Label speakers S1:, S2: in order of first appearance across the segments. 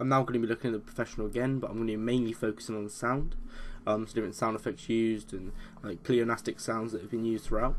S1: I'm now going to be looking at the professional again, but I'm going to be mainly focusing on the sound. So different sound effects used and like pleonastic sounds that have been used throughout.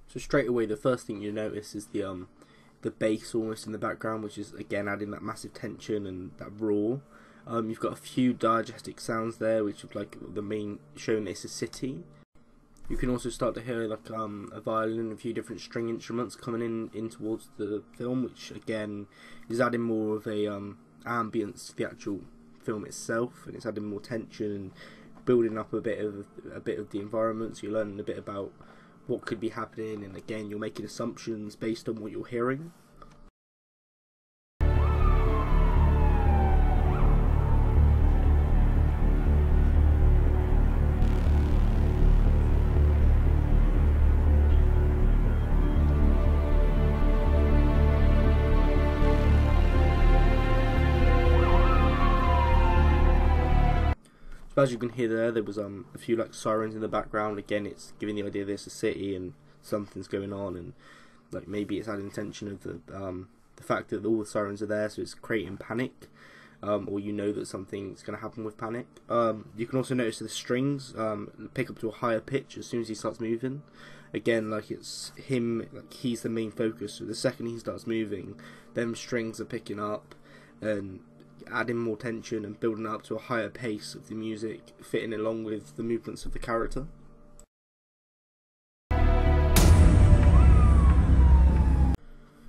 S1: So straight away, the first thing you notice is the bass almost in the background, which is again adding that massive tension and that roar. You've got a few diegetic sounds there, which is like the main showing it's a city. You can also start to hear like a violin and a few different string instruments coming in towards the film, which again is adding more of a ambience to the actual film itself, and it's adding more tension and building up a bit of the environment. So you're learning a bit about what could be happening, and again you're making assumptions based on what you're hearing. So as you can hear there was a few like sirens in the background. Again, it's giving the idea there's a city and something's going on, and like maybe it's adding tension of the fact that all the sirens are there, so it's creating panic, or you know that something's going to happen with panic. You can also notice the strings pick up to a higher pitch as soon as he starts moving. Again, like it's him, like he's the main focus. So the second he starts moving, them strings are picking up and adding more tension and building up to a higher pace of the music, fitting along with the movements of the character.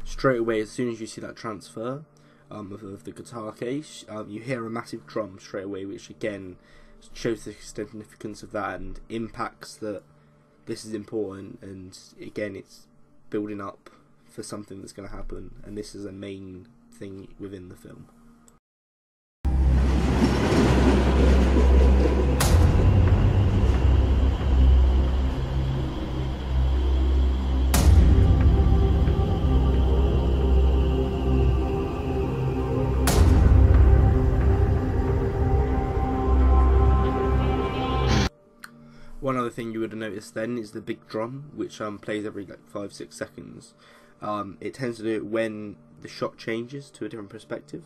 S1: Straight away, as soon as you see that transfer of the guitar case, you hear a massive drum straight away, which again shows the significance of that and impacts that this is important, and again it's building up for something that's going to happen, and this is a main thing within the film. One other thing you would have noticed then is the big drum, which plays every like 5-6 seconds. It tends to do it when the shot changes to a different perspective.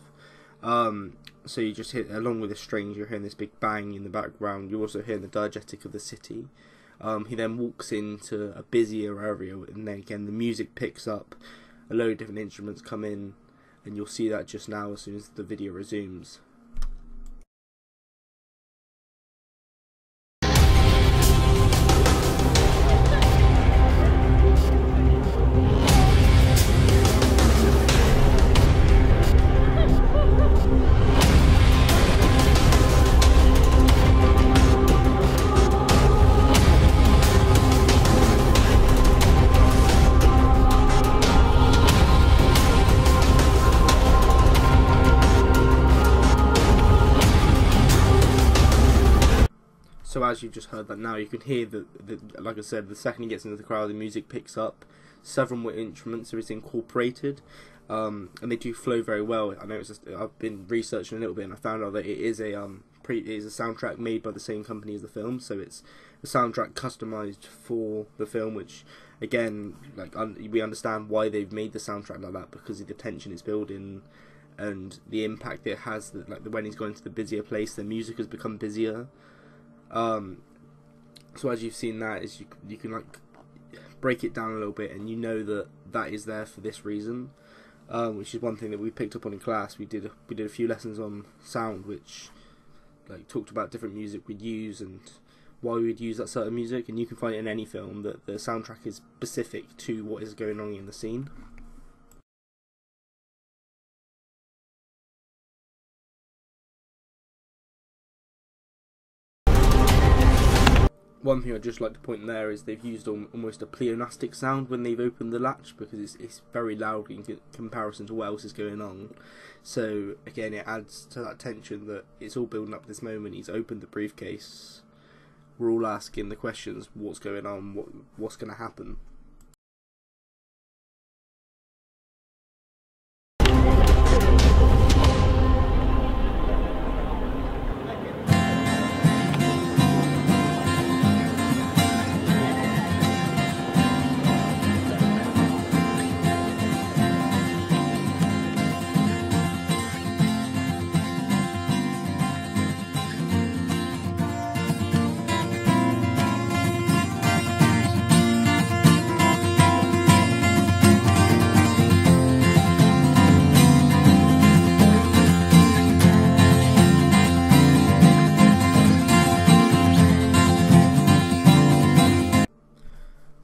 S1: So you just hit, along with the strings, you're hearing this big bang in the background. You're also hearing the diegetic of the city. He then walks into a busier area, and then again the music picks up. A load of different instruments come in, and you'll see that just now as soon as the video resumes. So as you've just heard that now, you can hear that, like I said, the second he gets into the crowd, the music picks up. Several more instruments are incorporated, and they do flow very well. I know I've been researching a little bit, and I found out that it is a soundtrack made by the same company as the film. So it's a soundtrack customized for the film, which again, like we understand why they've made the soundtrack like that, because of the tension it's building and the impact it has. That like when he's going to the busier place, the music has become busier. So as you've seen that, is you can like break it down a little bit, and you know that is there for this reason, which is one thing that we picked up on in class. We did a few lessons on sound, which like talked about different music we'd use and why we'd use that certain music, and you can find it in any film that the soundtrack is specific to what is going on in the scene. one thing I'd just like to point there is they've used almost a pleonastic sound when they've opened the latch, because it's very loud in comparison to what else is going on. So again, it adds to that tension that it's all building up to this moment. He's opened the briefcase. We're all asking the questions: what's going on? What's going to happen?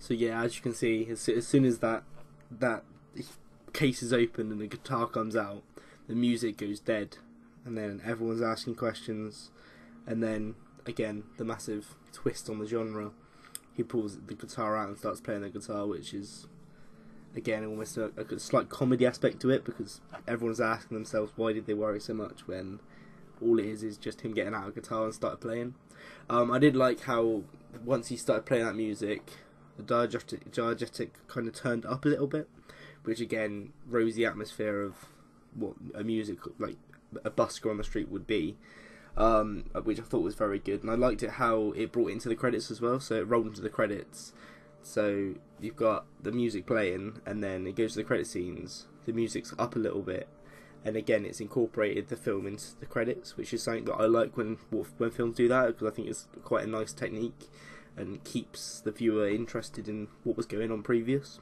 S1: So yeah, as you can see, as soon as that case is opened and the guitar comes out, the music goes dead, and then everyone's asking questions, and then again the massive twist on the genre. He pulls the guitar out and starts playing the guitar, which is again almost a slight comedy aspect to it, because everyone's asking themselves why did they worry so much when all it is just him getting out a guitar and started playing. I did like how once he started playing that music, the diegetic kind of turned up a little bit, which again rose the atmosphere of what a music like a busker on the street would be, which I thought was very good. And I liked it how it brought it into the credits as well, so it rolled into the credits. So you've got the music playing, and then it goes to the credit scenes, the music's up a little bit, and again it's incorporated the film into the credits, which is something that I like when films do that, because I think it's quite a nice technique and keeps the viewer interested in what was going on previous.